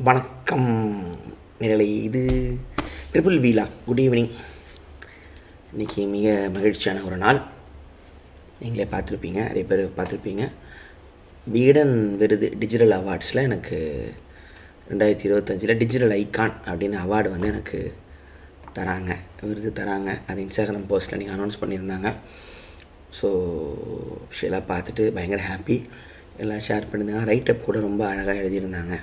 வணக்கம் நேயர்களே, இது ட்ரிபிள் வீலா. Good evening. இன்றைக்கி மிக மகிழ்ச்சியான ஒரு நாள். நீங்களே பார்த்துருப்பீங்க, நிறைய பேர் பார்த்துருப்பீங்க. வீடன் விருது டிஜிட்டல் அவார்ட்ஸில் எனக்கு 2025 டிஜிட்டல் ஐகான் அப்படின்னு அவார்டு வந்து எனக்கு விருது தராங்க. அது இன்ஸ்டாகிராம் போஸ்ட்டில் நீங்கள் அனௌன்ஸ் பண்ணியிருந்தாங்க. ஸோ விஷயெல்லாம் பார்த்துட்டு பயங்கர ஹாப்பி. எல்லாம் ஷேர் பண்ணியிருந்தாங்க. ரைட்டப் கூட ரொம்ப அழகாக எழுதியிருந்தாங்க.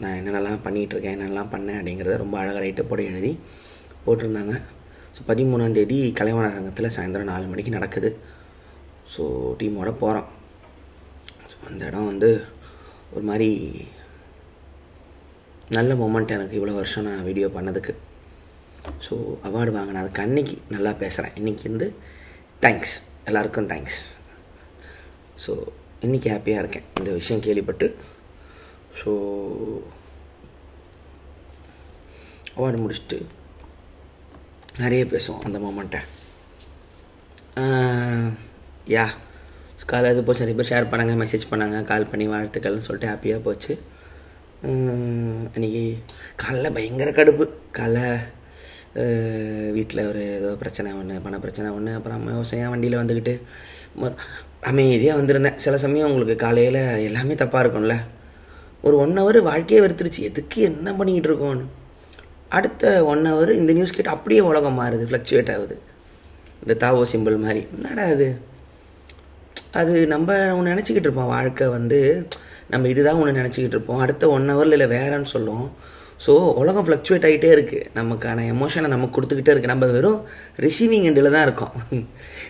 நான் என்னென்னலாம் பண்ணிகிட்ருக்கேன், என்னென்னலாம் பண்ணேன் அப்படிங்கிறத ரொம்ப அழகாக ரைட்டப்போடு எழுதி போட்டிருந்தாங்க. ஸோ 13ஆம் கலைவாணர் அரங்கத்தில் சாயந்தரம் 4 மணிக்கு நடக்குது. ஸோ டீமோட போகிறோம். ஸோ அந்த இடம் வந்து ஒரு மாதிரி நல்ல மொமெண்ட் எனக்கு, இவ்வளோ வருஷம் நான் வீடியோ பண்ணதுக்கு. ஸோ அவார்டு வாங்கினேன். அதுக்கு அன்றைக்கி நல்லா பேசுகிறேன். இன்றைக்கி வந்து தேங்க்ஸ், எல்லாருக்கும் தேங்க்ஸ். ஸோ இன்றைக்கி ஹாப்பியாக இருக்கேன் இந்த விஷயம் கேள்விப்பட்டு. ஸோ அவார்டு முடிச்சுட்டு நிறைய பேசுவோம் அந்த மொமெண்ட்டை. காலையில் இது போச்சு, நிறைய பேர் ஷேர் பண்ணாங்க, மெசேஜ் பண்ணாங்க, கால் பண்ணி வாழ்த்துக்கள்னு சொல்லிட்டு ஹாப்பியாக போச்சு. அன்றைக்கி காலைல பயங்கர கடுப்பு. காலைல வீட்டில் ஒரு ஏதோ பிரச்சனை ஒன்று, பண பிரச்சனை ஒன்று. அப்புறம் விவசாயம் வண்டியில் வந்துக்கிட்டு அமைதியாக வந்திருந்தேன். சில சமயம் உங்களுக்கு காலையில் எல்லாமே தப்பாக இருக்கும்ல. ஒரு 1 ஹவர் வாழ்க்கையே வெறுத்துருச்சு. எதுக்கு என்ன பண்ணிக்கிட்டு இருக்கோன்னு. அடுத்த 1 ஹவர் இந்த நியூஸ் கேட்டு அப்படியே உலகம் மாறுது, ஃப்ளக்சுவேட் ஆகுது. இந்த தாவோ சிம்பிள் மாதிரி. என்னடா அது நம்ம ஒன்று நினச்சிக்கிட்டு இருப்போம். வாழ்க்கை வந்து நம்ம இதுதான் ஒன்று நினச்சிக்கிட்டு இருப்போம். அடுத்த 1 ஹவரில் இல்லை வேறன்னு சொல்லுவோம். ஸோ உலகம் ஃப்ளக்சுவேட் ஆகிட்டே இருக்குது. நமக்கான எமோஷனை நமக்கு கொடுத்துக்கிட்டே இருக்குது. நம்ம வெறும் ரிசீவிங் எண்டில் தான் இருக்கோம்.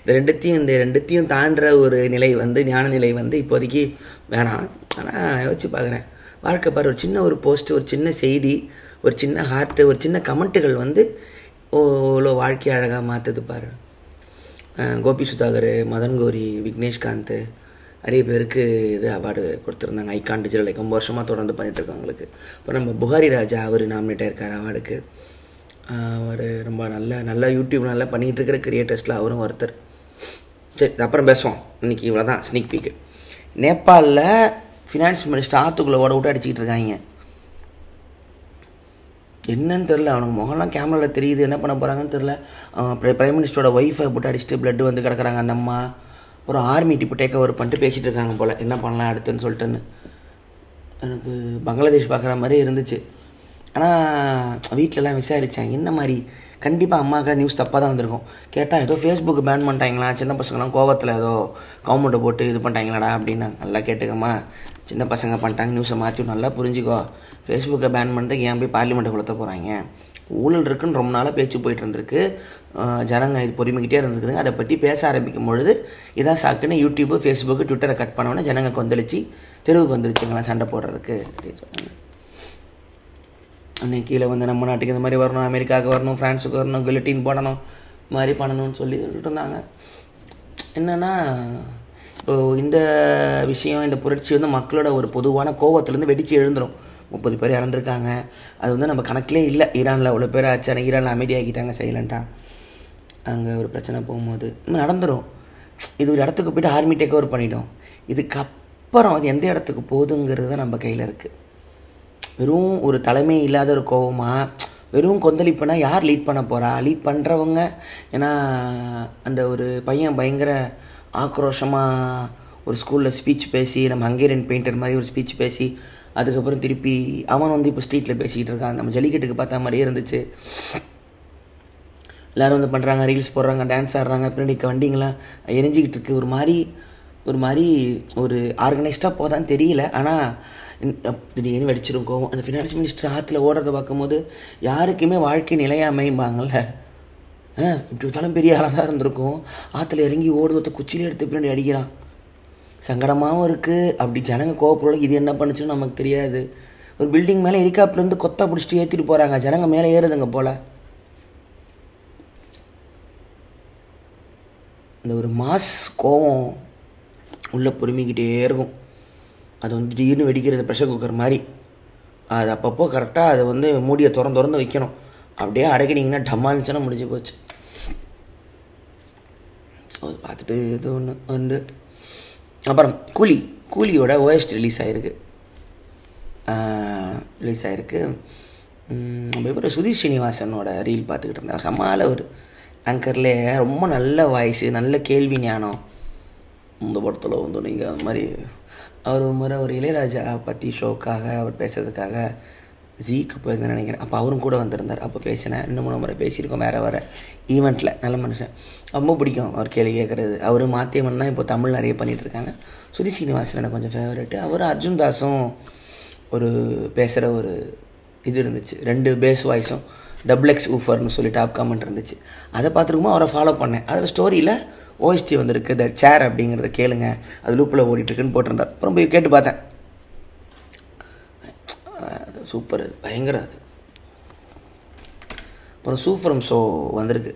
இந்த ரெண்டுத்தையும் தாண்டுற ஒரு நிலை வந்து, ஞான நிலை வந்து இப்போதைக்கு வேணாம். ஆனால் யோசிச்சு பார்க்குறேன். வாழ்க்கை பாரு, ஒரு சின்ன ஒரு போஸ்ட்டு, ஒரு சின்ன செய்தி, ஒரு சின்ன ஹார்ட்டு, ஒரு சின்ன கமெண்ட்டுகள் வந்து இவ்வளோ வாழ்க்கையை அழகாக மாற்றுது பாரு. கோபி சுதாகர், மதன் கௌரி, விக்னேஷ்காந்த், நிறைய பேருக்கு இது அவார்டு கொடுத்துருந்தாங்க. ஐகான் டிஜிட்டல் 9 வருஷமாக தொடர்ந்து பண்ணிகிட்ருக்கவங்களுக்கு. இப்போ நம்ம புகாரி ராஜா, அவர் நாமினேட் ஆயிருக்கார் அவார்டுக்கு. அவர் ரொம்ப நல்ல யூடியூப் நல்லா பண்ணிகிட்டு இருக்கிற கிரியேட்டர்ஸில் அவரும் ஒருத்தர். சரி, அப்புறம் பேசுவோம். இன்றைக்கி இவ்வளோ தான் ஸ்னீக் பீக்கு. நேபாளில் ஃபினான்ஸ் மினிஸ்டர் ஆற்றுக்குள்ளே விட்டு அடிச்சுக்கிட்டு இருக்காங்க. என்னன்னு தெரில. அவனுக்கு முகம்லாம் கேமராவில் தெரியுது. என்ன பண்ண போகிறாங்கன்னு தெரில. பிரைம் மினிஸ்டரோட ஒய்ஃபை போட்டு அடிச்சுட்டு பிளட்டு வந்து கிடக்குறாங்க அந்த அம்மா. அப்புறம் ஆர்மி இப்போ டேக் ஓவர் பண்ணிட்டு பேசிகிட்டு இருக்காங்க போல், என்ன பண்ணலாம் அடுத்துன்னு சொல்லிட்டுன்னு. எனக்கு பங்களாதேஷ் பார்க்குற மாதிரி இருந்துச்சு. ஆனால் வீட்டிலலாம் விசாரித்தேன். என்ன மாதிரி கண்டிப்பாக அம்மாவுக்கு நியூஸ் தப்பாக தான் வந்திருக்கும். கேட்டால் ஏதோ ஃபேஸ்புக்கு பேன் பண்ணிட்டாங்களா, சின்ன பசங்களாம் கோவத்தில் ஏதோ கவர்மெண்ட்டை போட்டு இது பண்ணிட்டாங்களாடா அப்படின்னா. நல்லா கேட்டுக்கம்மா, சின்ன பசங்க பண்ணிட்டாங்க, நியூஸை மாற்றி நல்லா புரிஞ்சுக்கோ. ஃபேஸ்புக்கை பேன் பண்ணிட்டு ஏன் போய் பார்லிமெண்ட்டை கொளுத்த போகிறாங்க. ஊழல் இருக்குன்னு ரொம்ப நாளாக பேச்சு போயிட்டு இருந்திருக்கு. ஜனங்க இது பொறுமைக்கிட்டே இருந்துருக்குதுங்க. அதை பற்றி பேச ஆரம்பிக்கும் பொழுது இதான் சாக்குன்னு யூடியூப்பு, ஃபேஸ்புக்கு, ட்விட்டரை கட் பண்ணோன்னே ஜனங்க கொந்தளிச்சு தெருவுக்கு வந்துருச்சுங்களா சண்டை போடுறதுக்கு அப்படின்னு சொன்னாங்க. அன்றைக்கி கீழே வந்து நம்ம நாட்டுக்கு இந்த மாதிரி வரணும், அமெரிக்காவுக்கு வரணும், ஃப்ரான்ஸுக்கு வரணும், கில்லட்டின் போடணும், இது மாதிரி பண்ணணும்னு சொல்லிட்டு இருந்தாங்க. என்னென்னா இப்போது இந்த விஷயம், இந்த புரட்சி வந்து மக்களோட ஒரு பொதுவான கோவத்துலேருந்து வெடித்து எழுந்துடும். 30 பேர் இறந்துருக்காங்க. அது வந்து நம்ம கணக்கிலே இல்லை. ஈரானில் அவ்வளோ பேர் ஆச்சு. ஆனால் ஈரானில் அமைதியாகிட்டாங்க சைலண்ட்டாக. அங்கே ஒரு பிரச்சனை போகும்போது இன்னும் நடந்துடும். இது ஒரு இடத்துக்கு போய்ட்டு ஆர்மி டேக் ஓவர் பண்ணிட்டோம். இதுக்கப்புறம் அது எந்த இடத்துக்கு போகுதுங்கிறது தான் நம்ம கையில் இருக்குது. வெறும் ஒரு தலைமை இல்லாத ஒரு கோவமாக, வெறும் கொந்தளிப்புனா யார் லீட் பண்ண போகிறா? லீட் பண்ணுறவங்க. ஏன்னா அந்த ஒரு பையன் பயங்கர ஆக்ரோஷமாக ஒரு ஸ்கூலில் ஸ்பீச் பேசி, நம்ம ஹங்கேரியன் பெயிண்டர் மாதிரி ஒரு ஸ்பீச் பேசி, அதுக்கப்புறம் திருப்பி அவன் வந்து இப்போ ஸ்ட்ரீட்டில் பேசிக்கிட்டு இருக்கான். நம்ம ஜல்லிக்கட்டுக்கு பார்த்த மாதிரியே இருந்துச்சு. எல்லோரும் வந்து பண்ணுறாங்க, ரீல்ஸ் போடுறாங்க, டான்ஸ் ஆடுறாங்க, பின்னாடி வண்டிங்களாம் எரிஞ்சிக்கிட்டு இருக்குது. ஒரு மாதிரி ஒரு ஆர்கனைஸ்டாக போதான்னு தெரியல. ஆனால் திடீர்னு வெடிச்சிடும் கோவம். அந்த ஃபினான்ஸ் மினிஸ்டர் ஆற்றுல ஓடுறதை பார்க்கும்போது யாருக்குமே வாழ்க்கை நிலையாக அமையும்பாங்கள்ல. இப்படி தலம் பெரிய ஆளாக தான் இருந்திருக்கும். ஆற்றுல இறங்கி ஓடுறத குச்சிலே எடுத்து பின்னாடி அடிக்கிறான். சங்கடமாகவும் இருக்குது. அப்படி ஜனங்க கோவப்படும். இது என்ன பண்ணுச்சுன்னு நமக்கு தெரியாது. ஒரு பில்டிங் மேலே ஹெலிகாப்டர்லேருந்து கொத்தா பிடிச்சிட்டு ஏற்றிட்டு போகிறாங்க. ஜனங்க மேலே ஏறுதுங்க போல். இந்த ஒரு மாஸ் கோவம் உள்ளே பொறுமிக்கிட்டே இருக்கும். அது வந்து திடீர்னு வெடிக்கிறது ப்ரெஷர் குக்கர் மாதிரி. அது அப்பப்போ கரெக்டாக அதை வந்து மூடியை திறந்து வைக்கணும். அப்படியே அடக்கினீங்கன்னா டம்மால்னுச்சுன்னா முடிஞ்சு போச்சு. அது பார்த்துட்டு இது ஒன்று வந்து அப்புறம் கூலியோட ஓஎஸ்டி ரிலீஸ் ஆகிருக்கு. ரிலீஸ் ஆகிருக்கு. நம்ம இப்போ சுதீர் ஸ்ரீனிவாசனோட ரீல் பார்த்துக்கிட்டு இருந்தேன். சமால ஒரு ஆங்கர்லேயே ரொம்ப நல்ல வாய்ஸு, நல்ல கேள்வி ஞானம். இந்த படத்தில் வந்து நீங்கள் அது மாதிரி அவர் ஒரு முறை ஒரு இளையராஜா பற்றி ஷோக்காக அவர் பேசுறதுக்காக ஜீக்கு போயிருந்தேன்னு நினைக்கிறேன். அப்போ அவரும் கூட வந்திருந்தார். அப்போ பேசினேன். 2-3 முறை பேசியிருக்கோம் வேறு ஈவெண்ட்டில். நல்ல மனுஷன், ரொம்ப பிடிக்கும் அவர் கேள்வி கேட்குறது. அவர் மாத்தியமன் தான் இப்போ தமிழ் நிறைய பண்ணிகிட்ருக்காங்க. சுதீர் ஸ்ரீனிவாசன் எனக்கு கொஞ்சம் ஃபேவரெட்டு. அவர் அர்ஜுன் தாஸும் ஒரு பேசுகிற ஒரு இது இருந்துச்சு, 2 பேஸ் வாய்ஸும் XXX ஊஃபர்னு சொல்லி டாப் காமெண்ட் இருந்துச்சு. அதை பார்த்துருக்குமோ அவரை ஃபாலோ பண்ணேன். அதில் ஸ்டோரியில் OST வந்திருக்கு, த சேர் அப்படிங்கிறத கேளுங்க, அது லூப்பில் ஓடிட்டுருக்குன்னு போட்டிருந்தார். அப்புறம் போய் கேட்டு பார்த்தேன். அது சூப்பர், அது பயங்கர. அது அப்புறம் சூஃப்ரம் ஷோ வந்திருக்கு,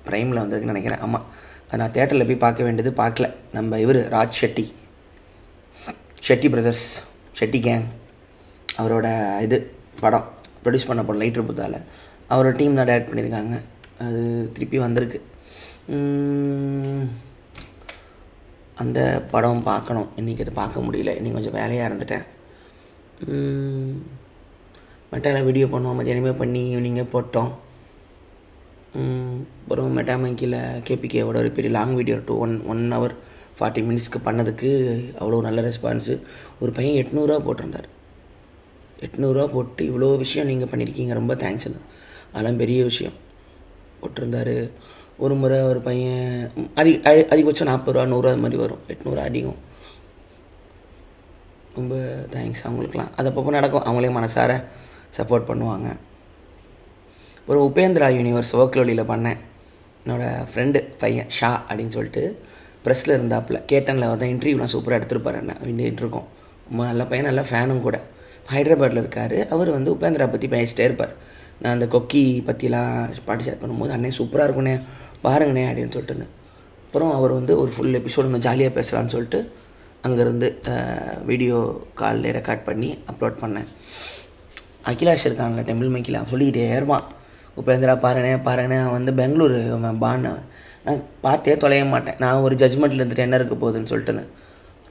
ப்ரைமில் வந்திருக்குன்னு நினைக்கிறேன். ஆமாம், அது நான் தேட்டரில் போய் பார்க்க வேண்டியது, பார்க்கல. நம்ம இவர் ராஜ் ஷெட்டி பிரதர்ஸ், ஷெட்டி கேங், அவரோட இது படம் ப்ரொடியூஸ் பண்ண படம் லைட்ரு புத்தால் அவரோட டீம் தான் டைரக்ட் பண்ணியிருக்காங்க. அது திருப்பி வந்திருக்கு. அந்த படம் பார்க்கணும். இன்றைக்கி அது பார்க்க முடியல, இன்றைக்கி கொஞ்சம் வேலையாக இருந்துட்டேன். மெட்டாவில் வீடியோ பண்ணுவோம், மதியானமே பண்ணி ஈவினிங்கே போட்டோம். அப்புறம் மெட்டாமங்கியில் கேபிகேவோட ஒரு பெரிய லாங் வீடியோ 1 hour 40 minutes பண்ணதுக்கு அவ்வளோ நல்ல ரெஸ்பான்ஸு. ஒரு பையன் 800 ரூபா போட்டிருந்தார். 800 ரூபா போட்டு இவ்வளோ விஷயம் நீங்கள் பண்ணியிருக்கீங்க, ரொம்ப தேங்க்ஸ். அதெல்லாம் பெரிய விஷயம் போட்டிருந்தார். ஒரு முறை ஒரு பையன் அதிகபட்சம் 40 ரூபா 100 ரூபா அது மாதிரி வரும். 800 அதிகம். ரொம்ப தேங்க்ஸ் அவங்களுக்குலாம். அது அப்பப்போ நடக்கும், அவங்களே மனசார சப்போர்ட் பண்ணுவாங்க. ஒரு உபேந்திரா யூனிவர்ஸ் ஒர்க்லொலியில் பண்ணேன். என்னோடய ஃப்ரெண்டு பையன் ஷா அப்படின்னு சொல்லிட்டு ப்ரெஸ்ஸில் இருந்தாப்பில் கேட்டனில் வந்து இன்டர்வியூலாம் சூப்பராக எடுத்துருப்பார். என்ன அப்படின்ட்டு இருக்கோம். ரொம்ப நல்ல பையன், நல்ல ஃபேனும் கூட. ஹைதராபாத்தில் இருக்கார். அவர் வந்து உபேந்திரா பற்றி பேசிட்டே இருப்பார். நான் அந்த கொக்கி பற்றிலாம் பாட்டு ஷேர் பண்ணும்போது அண்ணே சூப்பராக இருக்குண்ணே பாருங்கண்ணே அப்படின்னு சொல்லிட்டு இருந்தேன். அப்புறம் அவர் வந்து ஒரு ஃபுல் எபிசோடு நான் ஜாலியாக பேசலான்னு சொல்லிட்டு அங்கேருந்து வீடியோ காலில் ரெக்கார்ட் பண்ணி அப்லோட் பண்ணேன். அகிலாஷ் இருக்கான்ல, டெம்பிள் மைக்கில், சொல்லிக்கிட்டே இருப்பான், உபேந்திரா பாருங்கண்ணே அவன் வந்து பெங்களூரு பான். நான் பார்த்தே தொலைய மாட்டேன். நான் ஒரு ஜட்ஜ்மெண்ட்டில் இருந்துட்டு என்ன இருக்க போகுதுன்னு சொல்லிட்டுன்னு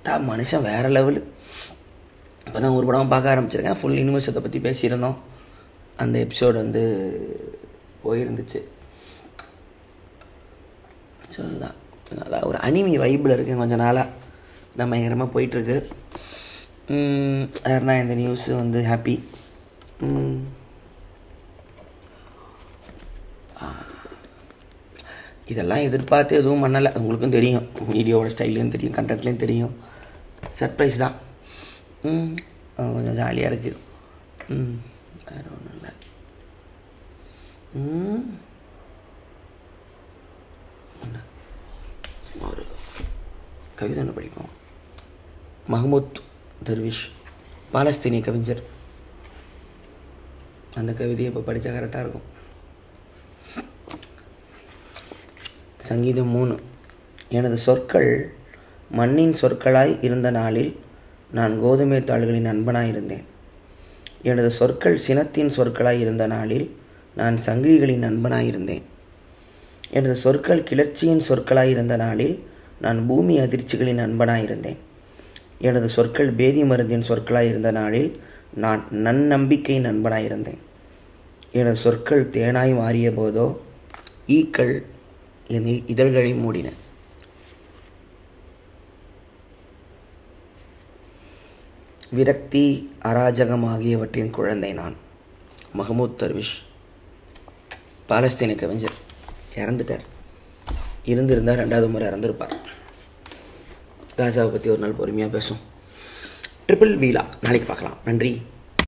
தான் மனுஷன் வேறு லெவலு. இப்போ தான் ஒரு படம் பார்க்க ஆரம்பிச்சிருக்கேன். ஃபுல் யூனிவர்ஸத்தை பற்றி பேசியிருந்தோம். அந்த எபிசோடு வந்து போயிருந்துச்சு. ஸோ அதுதான் நல்லா ஒரு அனிமி வைப்பில் இருக்கேன் கொஞ்சம் நாளாக. தான் பயங்கரமாக போயிட்டுருக்கு. யாருன்னா இந்த நியூஸு வந்து ஹாப்பி. இதெல்லாம் எதிர்பார்த்து எதுவும் பண்ணலை. உங்களுக்கும் தெரியும், வீடியோவோட ஸ்டைல்லையும் தெரியும், கண்டென்ட்லேயும் தெரியும். சர்ப்ரைஸ் தான். கொஞ்சம் ஜாலியாக இருக்குது. வேறு ஒன்றும் இல்லை. ஒரு கவிதை ஒன்று படிப்போம். மஹ்மூத் தர்விஷ், பாலஸ்தீனிய கவிஞர். அந்த கவிதையை இப்போ படித்தா கரெக்டாக இருக்கும். சங்கீதம் 3. எனது சொற்கள் மண்ணின் சொற்களாய் இருந்த நாளில் நான் கோதுமை தாள்களின் நண்பனாய் இருந்தேன். எனது சொற்கள் சினத்தின் சொற்களாய் இருந்த நாளில் நான் சங்கிலிகளின் நண்பனாய் இருந்தேன். எனது சொற்கள் கிளர்ச்சியின் சொற்களாய் இருந்த நாளில் நான் பூமி அதிர்ச்சிகளின் நண்பனாய் இருந்தேன். எனது சொற்கள் பேதி மருந்தின் சொற்களாய் இருந்த நாளில் நான் நன்னம்பிக்கை நண்பனாய் இருந்தேன். எனது சொற்கள் தேனாய் மாறிய போதோ ஈக்கள் என் இதழ்களை மூடின. விரக்தி, அராஜகம் ஆகியவற்றின் குழந்தை நான். மஹ்மூத் தர்விஷ், பாலஸ்தீன கவிஞர். இறந்துட்டார். இருந்திருந்தால் 2வது முறை இறந்துருப்பார். காசாவை பற்றி ஒரு நாள் பொறுமையாக பேசும். ட்ரிபிள் வீலா நாளைக்கு பார்க்கலாம். நன்றி.